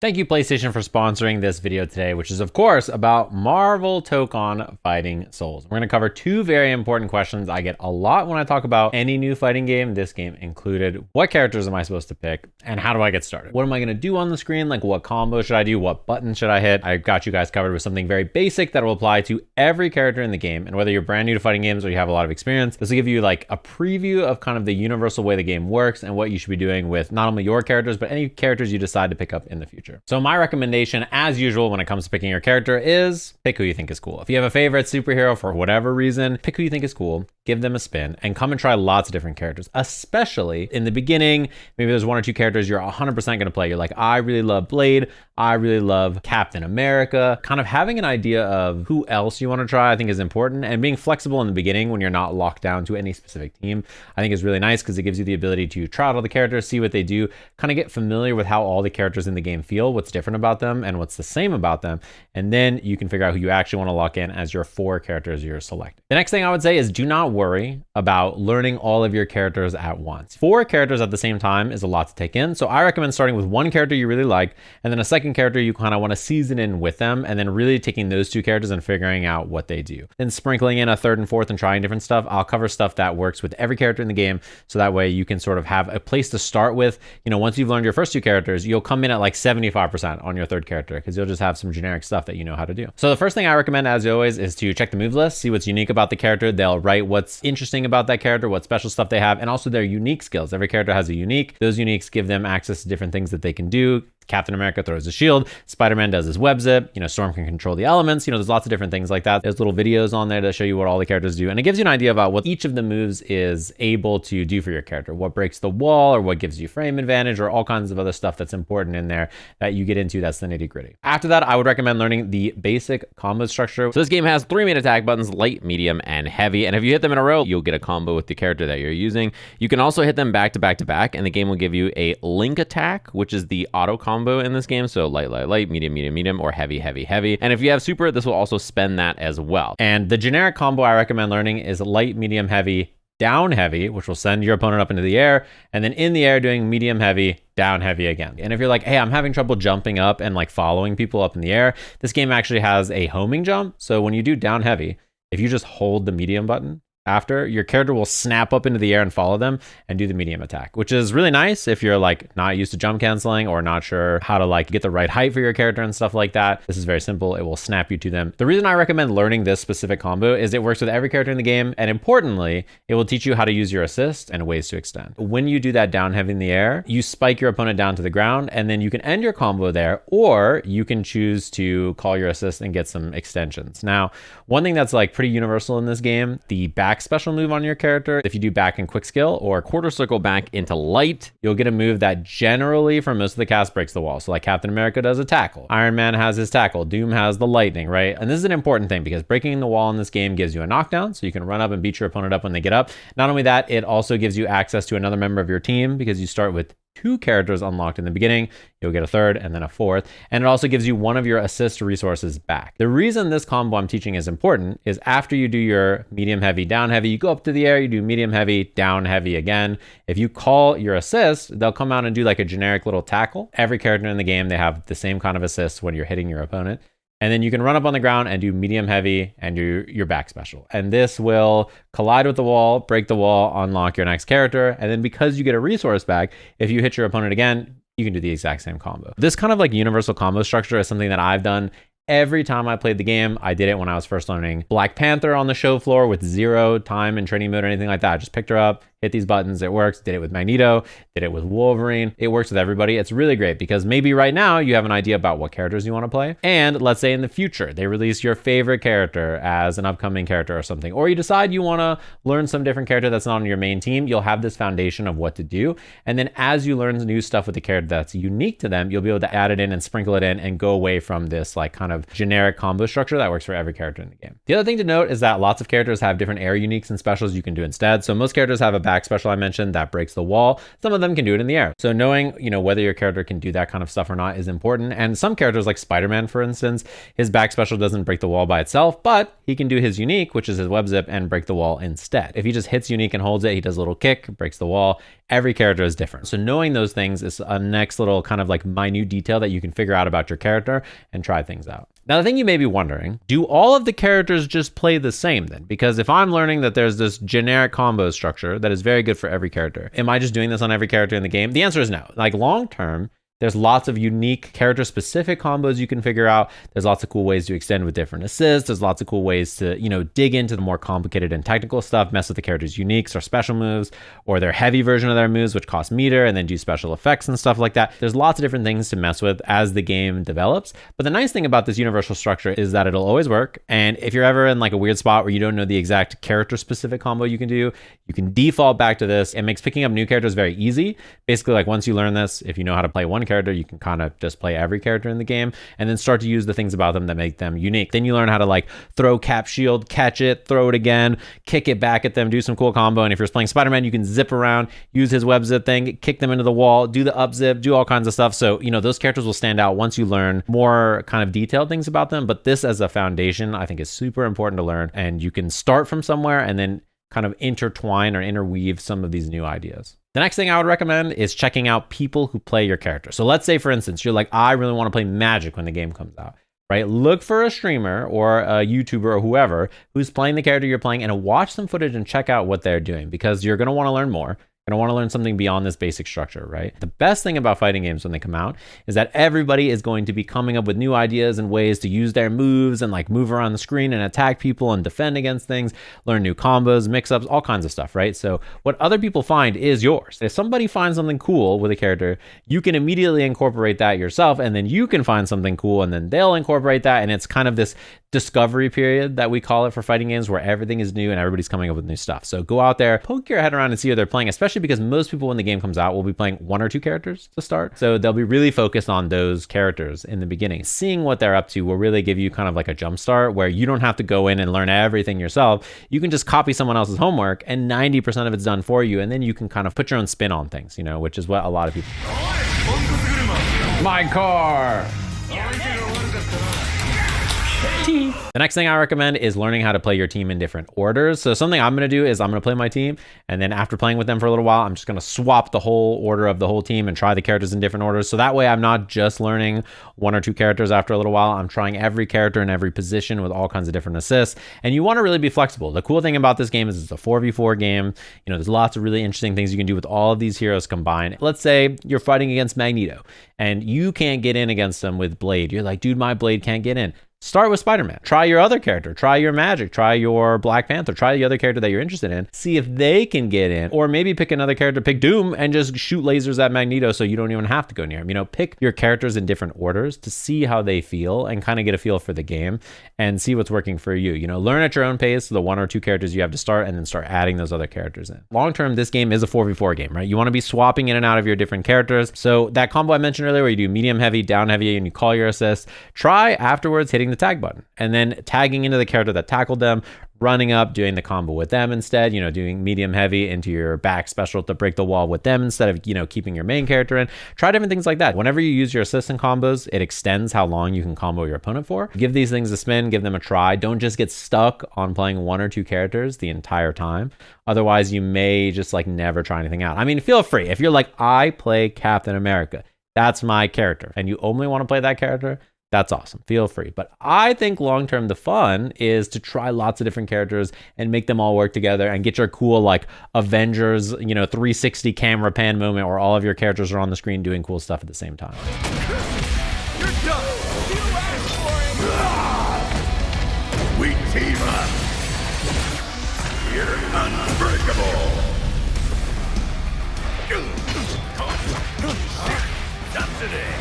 Thank you, PlayStation, for sponsoring this video today, which is, of course, about Marvel Tōkon Fighting Souls. We're going to cover two very important questions I get a lot when I talk about any new fighting game, this game included. What characters am I supposed to pick, and how do I get started? What am I going to do on the screen? Like, what combo should I do? What button should I hit? I got you guys covered with something very basic that will apply to every character in the game. And whether you're brand new to fighting games or you have a lot of experience, this will give you like a preview of kind of the universal way the game works and what you should be doing with not only your characters, but any characters you decide to pick up in the future. So my recommendation, as usual, when it comes to picking your character is pick who you think is cool. If you have a favorite superhero for whatever reason, pick who you think is cool, give them a spin, and come and try lots of different characters, especially in the beginning. Maybe there's one or two characters you're 100% going to play. You're like, I really love Blade. I really love Captain America. Kind of having an idea of who else you want to try, I think is important. And being flexible in the beginning when you're not locked down to any specific team, I think is really nice because it gives you the ability to try out all the characters, see what they do, kind of get familiar with how all the characters in the game feel, what's different about them and what's the same about them. And then you can figure out who you actually want to lock in as your 4 characters you're selecting. The next thing I would say is do not worry about learning all of your characters at once. 4 characters at the same time is a lot to take in. So I recommend starting with one character you really like, and then a second character you kind of want to season in with them, and then really taking those 2 characters and figuring out what they do. Then sprinkling in a 3rd and 4th and trying different stuff. I'll cover stuff that works with every character in the game, so that way you can sort of have a place to start with. You know, once you've learned your first 2 characters, you'll come in at like 75% on your 3rd character because you'll just have some generic stuff that you know how to do. So the first thing I recommend, as always, is to check the move list, see what's unique about the character. They'll write what's interesting about that character, what special stuff they have, and also their unique skills. Every character has a unique. Those uniques give them access to different things that they can do. Captain America throws a shield, Spider-Man does his web zip, you know, Storm can control the elements, you know, there's lots of different things like that. There's little videos on there that show you what all the characters do, and it gives you an idea about what each of the moves is able to do for your character, what breaks the wall or what gives you frame advantage or all kinds of other stuff that's important in there that you get into. That's the nitty gritty. After that, I would recommend learning the basic combo structure. So this game has 3 main attack buttons, light, medium, and heavy, and if you hit them in a row, you'll get a combo with the character that you're using. You can also hit them back to back to back, and the game will give you a link attack, which is the auto combo in this game. So light, light, light, medium, medium, medium, or heavy, heavy, heavy. And if you have super, this will also spend that as well. And the generic combo I recommend learning is light, medium, heavy, down heavy, which will send your opponent up into the air, and then in the air doing medium heavy, down heavy again. And if you're like, hey, I'm having trouble jumping up and like following people up in the air, this game actually has a homing jump. So when you do down heavy, if you just hold the medium button after, your character will snap up into the air and follow them and do the medium attack, which is really nice if you're like not used to jump canceling or not sure how to like get the right height for your character and stuff like that. This is very simple. It will snap you to them. The reason I recommend learning this specific combo is it works with every character in the game, and importantly, it will teach you how to use your assist and ways to extend. When you do that down heavy in the air, you spike your opponent down to the ground, and then you can end your combo there, or you can choose to call your assist and get some extensions. Now, one thing that's like pretty universal in this game, the back special move on your character, if you do back and quick skill or quarter circle back into light, you'll get a move that generally for most of the cast breaks the wall. So like Captain America does a tackle, Iron Man has his tackle, Doom has the lightning, right? And this is an important thing because breaking the wall in this game gives you a knockdown, so you can run up and beat your opponent up when they get up. Not only that, it also gives you access to another member of your team because you start with 2 characters unlocked in the beginning. You'll get a 3rd and then a 4th, and it also gives you one of your assist resources back. The reason this combo I'm teaching is important is after you do your medium heavy, down heavy, you go up to the air, you do medium heavy, down heavy again. If you call your assist, they'll come out and do like a generic little tackle. Every character in the game, they have the same kind of assist when you're hitting your opponent. And then you can run up on the ground and do medium heavy and do your back special. And this will collide with the wall, break the wall, unlock your next character. And then because you get a resource back, if you hit your opponent again, you can do the exact same combo. This kind of like universal combo structure is something that I've done every time I played the game. I did it when I was first learning Black Panther on the show floor with 0 time in training mode or anything like that. I just picked her up, hit these buttons, it works. Did it with Magneto, did it with Wolverine. It works with everybody. It's really great because maybe right now you have an idea about what characters you want to play. And let's say in the future, they release your favorite character as an upcoming character or something, or you decide you want to learn some different character that's not on your main team. You'll have this foundation of what to do. And then as you learn new stuff with the character that's unique to them, you'll be able to add it in and sprinkle it in and go away from this like kind of generic combo structure that works for every character in the game. The other thing to note is that lots of characters have different air uniques and specials you can do instead. So most characters have a back special I mentioned that breaks the wall. Some of them can do it in the air. So knowing, whether your character can do that kind of stuff or not is important. And some characters like Spider-Man, for instance, his back special doesn't break the wall by itself, but he can do his unique, which is his web zip, and break the wall instead. If he just hits unique and holds it, he does a little kick, breaks the wall. Every character is different. So knowing those things is a next little kind of like minute detail that you can figure out about your character and try things out. Now, the thing you may be wondering, do all of the characters just play the same then? Because if I'm learning that there's this generic combo structure that is very good for every character, am I just doing this on every character in the game? The answer is no. Like long term, there's lots of unique character-specific combos you can figure out. There's lots of cool ways to extend with different assists. There's lots of cool ways to, dig into the more complicated and technical stuff, mess with the character's uniques or special moves, or their heavy version of their moves, which cost meter, and then do special effects and stuff like that. There's lots of different things to mess with as the game develops. But the nice thing about this universal structure is that it'll always work. And if you're ever in like a weird spot where you don't know the exact character-specific combo you can do, you can default back to this. It makes picking up new characters very easy. Basically, like once you learn this, if you know how to play one character, you can kind of just play every character in the game and then start to use the things about them that make them unique. Then you learn how to like throw cap shield, catch it, throw it again, kick it back at them, do some cool combo. And if you're playing Spider-Man, you can zip around, use his web zip thing, kick them into the wall, do the up zip, do all kinds of stuff. So, those characters will stand out once you learn more kind of detailed things about them. But this as a foundation, I think is super important to learn. And you can start from somewhere and then kind of intertwine or interweave some of these new ideas. The next thing I would recommend is checking out people who play your character. So let's say, for instance, you're like, I really want to play Magic when the game comes out, right? Look for a streamer or a YouTuber or whoever who's playing the character you're playing and watch some footage and check out what they're doing because you're going to want to learn more. I want to learn something beyond this basic structure, right? The best thing about fighting games when they come out is that everybody is going to be coming up with new ideas and ways to use their moves and like move around the screen and attack people and defend against things, learn new combos, mix-ups, all kinds of stuff, right? So what other people find is yours. If somebody finds something cool with a character, you can immediately incorporate that yourself, and then you can find something cool and then they'll incorporate that, and it's kind of this discovery period that we call it for fighting games where everything is new and everybody's coming up with new stuff. So go out there, poke your head around and see what they're playing, especially because most people when the game comes out will be playing one or two characters to start. So they'll be really focused on those characters in the beginning. Seeing what they're up to will really give you kind of like a jump start where you don't have to go in and learn everything yourself. You can just copy someone else's homework and 90% of it's done for you. And then you can kind of put your own spin on things, which is what a lot of people do. My car! The next thing I recommend is learning how to play your team in different orders. So something I'm going to do is I'm going to play my team, and then after playing with them for a little while, I'm just going to swap the whole order of the whole team and try the characters in different orders. So that way I'm not just learning one or two characters after a little while. I'm trying every character in every position with all kinds of different assists. And you want to really be flexible. The cool thing about this game is it's a 4v4 game. There's lots of really interesting things you can do with all of these heroes combined. Let's say you're fighting against Magneto and you can't get in against them with Blade. You're like, dude, my Blade can't get in. Start with Spider-Man. Try your other character. Try your Magic. Try your Black Panther. Try the other character that you're interested in. See if they can get in. Or maybe pick another character. Pick Doom and just shoot lasers at Magneto so you don't even have to go near him. Pick your characters in different orders to see how they feel and kind of get a feel for the game and see what's working for you. Learn at your own pace the one or two characters you have to start and then start adding those other characters in. Long term, this game is a 4v4 game, right? You want to be swapping in and out of your different characters. So that combo I mentioned earlier where you do medium heavy, down heavy, and you call your assist, try afterwards hitting the tag button and then tagging into the character that tackled them, running up, doing the combo with them instead, doing medium heavy into your back special to break the wall with them instead of, keeping your main character in. Try different things like that. Whenever you use your assistant combos, it extends how long you can combo your opponent for. Give these things a spin, give them a try. Don't just get stuck on playing one or two characters the entire time. Otherwise, you may just like never try anything out. Feel free. If you're like, I play Captain America, that's my character, and you only want to play that character, that's awesome. Feel free. But I think long-term, the fun is to try lots of different characters and make them all work together and get your cool like Avengers, 360 camera pan moment where all of your characters are on the screen doing cool stuff at the same time. You're done. We team up. You're unbreakable. Not today.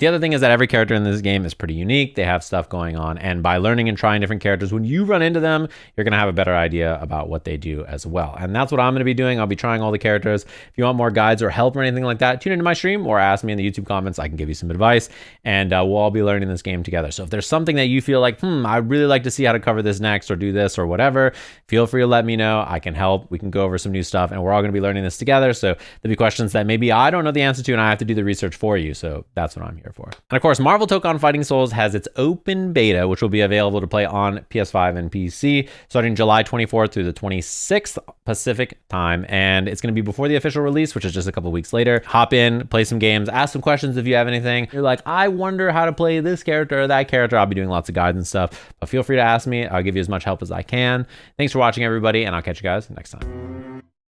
The other thing is that every character in this game is pretty unique. They have stuff going on. And by learning and trying different characters, when you run into them, you're going to have a better idea about what they do as well. And that's what I'm going to be doing. I'll be trying all the characters. If you want more guides or help or anything like that, tune into my stream or ask me in the YouTube comments. I can give you some advice, and we'll all be learning this game together. So if there's something that you feel like, I'd really like to see how to cover this next or do this or whatever, feel free to let me know. I can help. We can go over some new stuff, and we're all going to be learning this together. So there'll be questions that maybe I don't know the answer to, and I have to do the research for you. So that's what I'm here for. And of course, Marvel Tōkon Fighting Souls has its open beta, which will be available to play on PS5 and PC starting July 24th through the 26th Pacific time. And it's going to be before the official release, which is just a couple weeks later. Hop in, play some games, ask some questions if you have anything. You're like, I wonder how to play this character or that character. I'll be doing lots of guides and stuff, but feel free to ask me. I'll give you as much help as I can. Thanks for watching, everybody, and I'll catch you guys next time.